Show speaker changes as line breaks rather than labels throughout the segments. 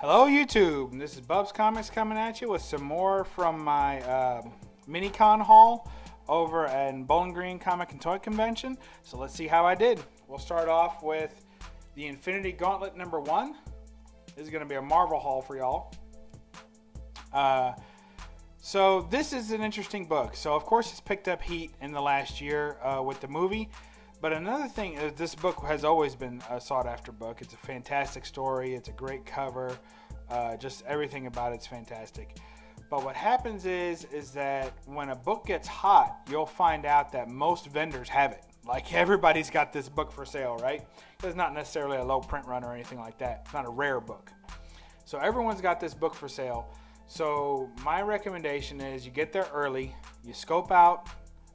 Hello YouTube, this is Bub's Comics coming at you with some more from my mini-con haul over at Bowling Green Comic and Toy Convention. So let's see how I did. We'll start off with the Infinity Gauntlet #1. This is going to be a Marvel haul for y'all. So this is an interesting book. So of course it's picked up heat in the last year with the movie. But another thing is this book has always been a sought after book. It's a fantastic story. It's a great cover. Just everything about it's fantastic. But what happens is that when a book gets hot, you'll find out that most vendors have it. Like everybody's got this book for sale, right? It's not necessarily a low print run or anything like that. It's not a rare book. So everyone's got this book for sale. So my recommendation is you get there early, you scope out,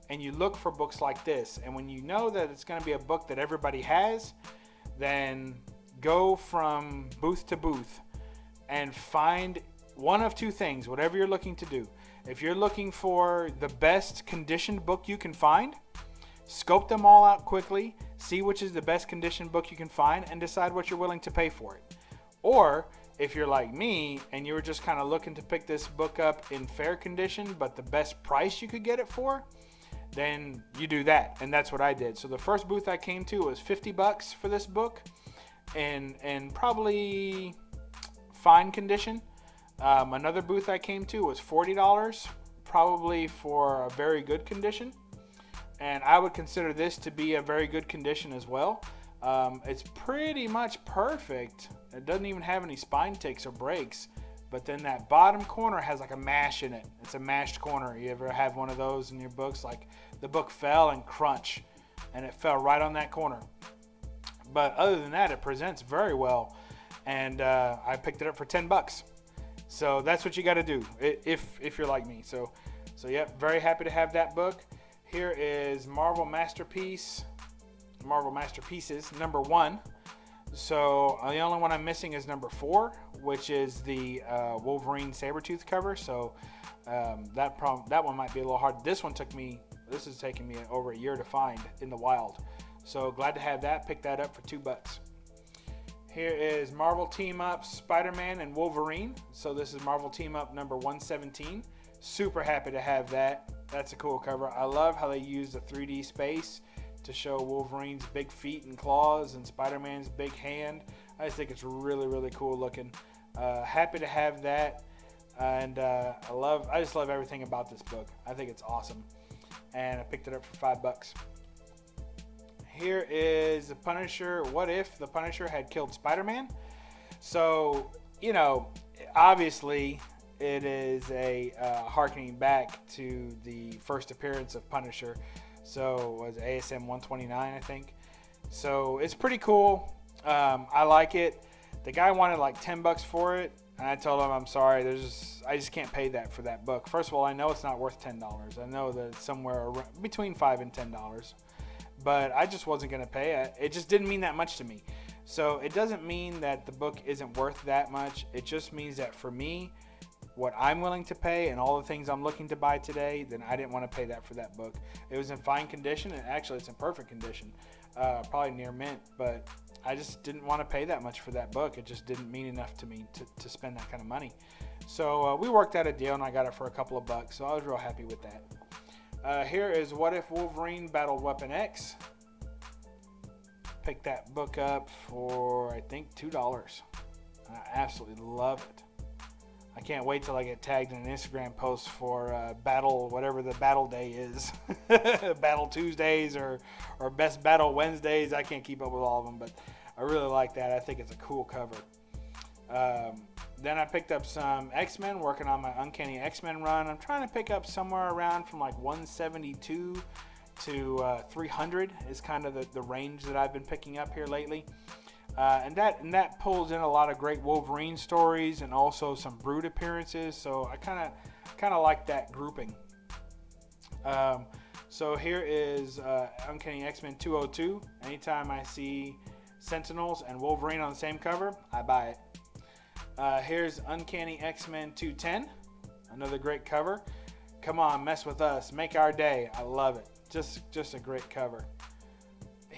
and you look for books like this. And when you know that it's going to be a book that everybody has, then go from booth to booth and find one of two things, whatever you're looking to do. If you're looking for the best conditioned book you can find, scope them all out quickly, see which is the best conditioned book you can find, and decide what you're willing to pay for it. Or if you're like me and you were just kind of looking to pick this book up in fair condition but the best price you could get it for, then you do that. And that's what I did. So the first booth I came to was 50 bucks for this book and probably fine condition. Another booth I came to was $40, probably for a very good condition. And I would consider this to be a very good condition as well. It's pretty much perfect. It doesn't even have any spine ticks or breaks. But then that bottom corner has like a mash in it. It's a mashed corner. You ever have one of those in your books? Like the book fell and crunch, and it fell right on that corner. But other than that, it presents very well. And I picked it up for 10 bucks. So that's what you got to do if you're like me. So yep, very happy to have that book. Here is Marvel Masterpieces #1. So the only one I'm missing is #4, which is the Wolverine Sabretooth cover. So that one might be a little hard. This is taking me over a year to find in the wild. So glad to have that. Pick that up for 2 bucks. Here is Marvel Team Up Spider-Man and Wolverine. So this is Marvel Team Up #117. Super happy to have that. That's a cool cover. I love how they use the 3D space to show Wolverine's big feet and claws and Spider-Man's big hand. I just think it's really, really cool looking. Happy to have that. And I just love everything about this book. I think it's awesome. And I picked it up for 5 bucks. Here is the Punisher. What if the Punisher had killed Spider-Man? So, you know, obviously it is a harkening back to the first appearance of Punisher. So it was ASM 129, I think. So it's pretty cool. I like it. The guy wanted like 10 bucks for it, and I told him I'm sorry. I just can't pay that for that book. First of all, I know it's not worth $10. I know that it's somewhere around, between $5 and $10. But I just wasn't going to pay it. It just didn't mean that much to me. So it doesn't mean that the book isn't worth that much. It just means that for me, what I'm willing to pay and all the things I'm looking to buy today, then I didn't want to pay that for that book. It was in fine condition, and actually it's in perfect condition. Probably near mint, but I just didn't want to pay that much for that book. It just didn't mean enough to me to spend that kind of money. So we worked out a deal, and I got it for a couple of bucks, so I was real happy with that. Here is What If Wolverine Battled Weapon X. Picked that book up for, I think, $2. I absolutely love it. I can't wait till I get tagged in an Instagram post for battle, whatever the battle day is. Battle Tuesdays or Best Battle Wednesdays. I can't keep up with all of them, but I really like that. I think it's a cool cover. Then I picked up some X-Men, working on my Uncanny X-Men run. I'm trying to pick up somewhere around from like 172 to 300 is kind of the range that I've been picking up here lately. And that pulls in a lot of great Wolverine stories and also some Brood appearances. So I kind of like that grouping. So here is Uncanny X-Men 202. Anytime I see Sentinels and Wolverine on the same cover, I buy it. Here's Uncanny X-Men 210, another great cover. Come on, mess with us, make our day. I love it. Just a great cover.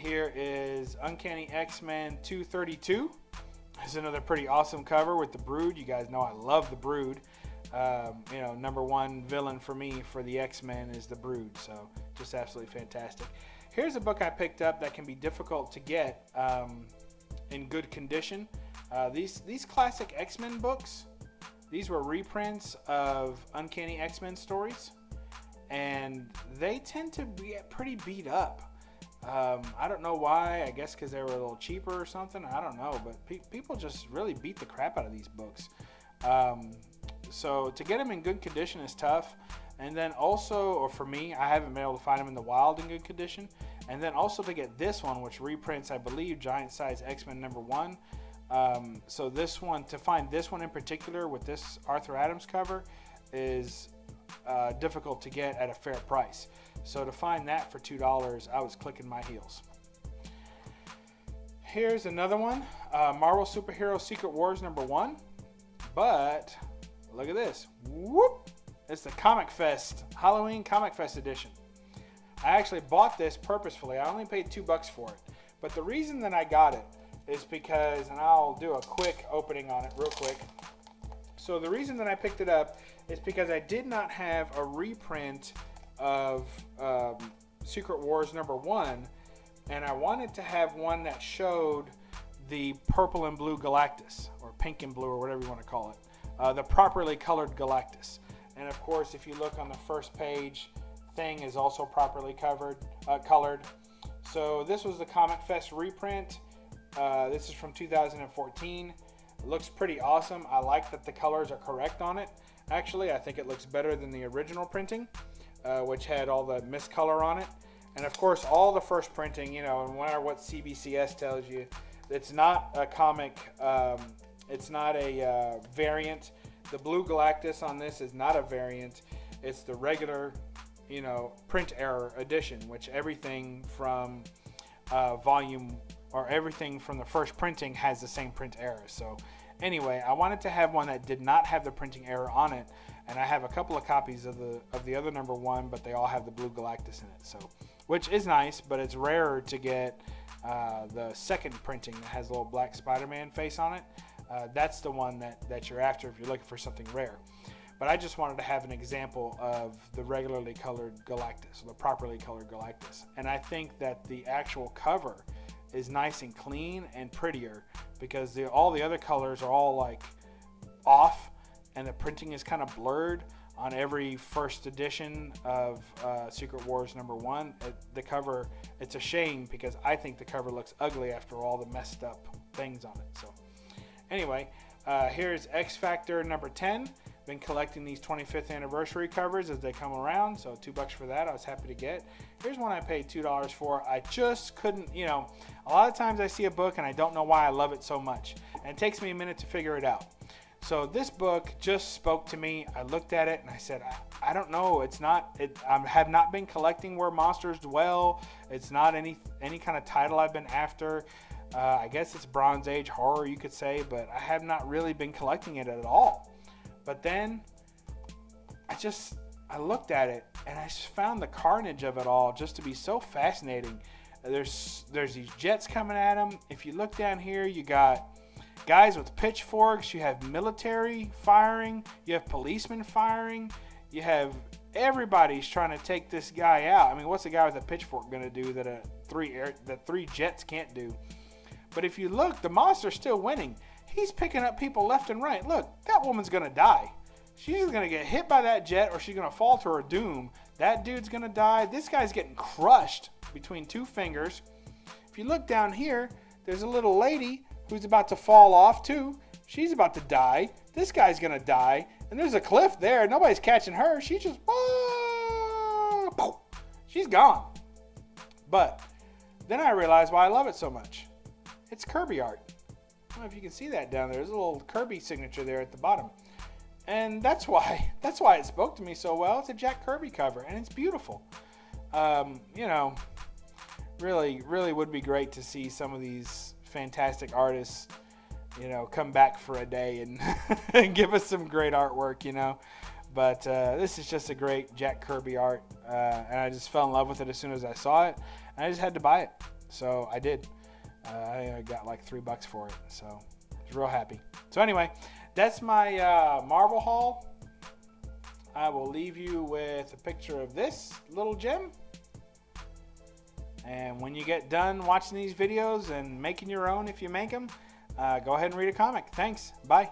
Here is Uncanny X-Men 232. It's another pretty awesome cover with the Brood. You guys know I love the Brood. You know, #1 villain for me for the X-Men is the Brood, so just absolutely fantastic. Here's a book I picked up that can be difficult to get in good condition. These classic X-Men books, these were reprints of Uncanny X-Men stories, and they tend to be pretty beat up. I don't know why. I guess because they were a little cheaper or something. I don't know, but people just really beat the crap out of these books. So to get them in good condition is tough. And then also, or for me, I haven't been able to find them in the wild in good condition. And then also to get this one, which reprints, I believe, Giant Size X-Men #1. So this one, to find this one in particular with this Arthur Adams cover is difficult to get at a fair price. So to find that for $2, I was clicking my heels. Here's another one, Marvel Superhero Secret Wars #1. But look at this. Whoop! It's the Comic Fest, Halloween Comic Fest edition. I actually bought this purposefully. I only paid $2 for it. But the reason that I got it is because, and I'll do a quick opening on it real quick. So the reason that I picked it up is because I did not have a reprint of Secret Wars #1, and I wanted to have one that showed the purple and blue Galactus, or pink and blue, or whatever you want to call it, the properly colored Galactus. And of course, if you look on the first page, Thing is also properly colored. So this was the Comic Fest reprint. This is from 2014. It looks pretty awesome. I like that the colors are correct on it. Actually, I think it looks better than the original printing, which had all the miscolor on it. And of course, all the first printing, you know, no matter what CBCS tells you, it's not a comic, it's not a variant. The blue Galactus on this is not a variant. It's the regular, you know, print error edition, which everything from volume, or everything from the first printing has the same print error. So anyway, I wanted to have one that did not have the printing error on it, and I have a couple of copies of the other #1, but they all have the blue Galactus in it. So, which is nice, but it's rarer to get the second printing that has a little black Spider-Man face on it. That's the one that you're after if you're looking for something rare. But I just wanted to have an example of the regularly colored Galactus, or the properly colored Galactus. And I think that the actual cover is nice and clean and prettier, because all the other colors are all like off, and the printing is kind of blurred on every first edition of Secret Wars #1. The cover, it's a shame, because I think the cover looks ugly after all the messed up things on it. So anyway, here's X Factor #10. Been collecting these 25th anniversary covers as they come around, so $2 for that. I was happy to get. Here's one I paid $2 for. I just couldn't, you know, a lot of times I see a book and I don't know why I love it so much, and it takes me a minute to figure it out. So this book just spoke to me. I looked at it and I said, I don't know. I have not been collecting Where Monsters Dwell. It's not any kind of title I've been after. I guess it's Bronze Age horror, you could say, but I have not really been collecting it at all. But then I looked at it and I just found the carnage of it all just to be so fascinating. There's these jets coming at them. If you look down here, you got guys with pitchforks, you have military firing, you have policemen firing, you have everybody's trying to take this guy out. I mean, what's a guy with a pitchfork going to do that three jets can't do? But if you look, the monster's still winning. He's picking up people left and right. Look, that woman's going to die. She's going to get hit by that jet, or she's going to fall to her doom. That dude's going to die. This guy's getting crushed between two fingers. If you look down here, there's a little lady who's about to fall off too. She's about to die. This guy's going to die. And there's a cliff there. Nobody's catching her. She just, she's gone. But then I realized why I love it so much. It's Kirby art. I don't know if you can see that down there. There's a little Kirby signature there at the bottom. And that's why it spoke to me so well. It's a Jack Kirby cover, and it's beautiful. You know, really would be great to see some of these fantastic artists, you know, come back for a day and, and give us some great artwork, you know. But this is just a great Jack Kirby art, and I just fell in love with it as soon as I saw it, and I just had to buy it. So I did. I got like $3 for it, so I was real happy. So anyway, that's my Marvel haul. I will leave you with a picture of this little gem. And when you get done watching these videos and making your own, if you make them, go ahead and read a comic. Thanks. Bye.